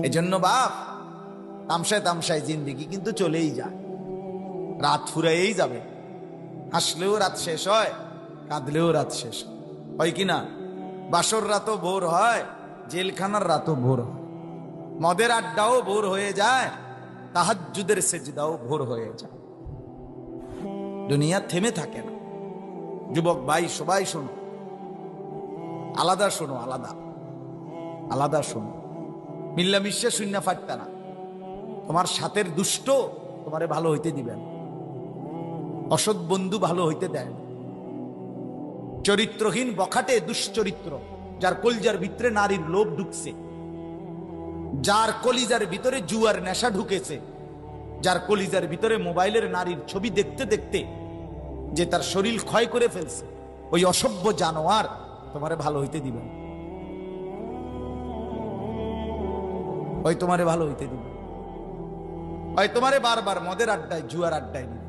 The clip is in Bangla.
এজন্য বাপ, তামসায় তামসায় জিন্দিগি কিন্তু চলেই যায়, রাত ফুরাইয়েই যাবে। হাসলেও রাত শেষ হয়, কাঁদলেও রাত শেষ হয় কি না? বাসর রাতও ভোর হয়, জেলখানার রাতও ভোর হয়, মদের আড্ডাও ভোর হয়ে যায়, তাহাজ্জুদের সেজদাও ভোর হয়ে যায়। দুনিয়া থেমে থাকে না। যুবক ভাই সবাই শোনো, আলাদা শোনো, আলাদা আলাদা শোনো। মিল্লামিশা শূন্য ফাটতা না। তোমার সাথের দুষ্ট তোমারে ভালো হইতে দিবেন, অসৎ বন্ধু ভালো হইতে দেয় না। চরিত্রহীন বখাটে দুশ্চরিত্র, যার কলিজার ভিতরে নারীর লোভ ঢুকছে, যার কলিজার ভিতরে জুয়ার নেশা ঢুকেছে, যার কলিজার ভিতরে মোবাইলের নারীর ছবি দেখতে দেখতে যে তার শরীর ক্ষয় করে ফেলছে, ওই অসভ্য জানোয়ার তোমারে ভালো হইতে দিবে না। ওই তোমারে ভালো হইতে দিবে, ওই তোমারে বারবার মদের আড্ডায় জুয়ার আড্ডায় নিবে।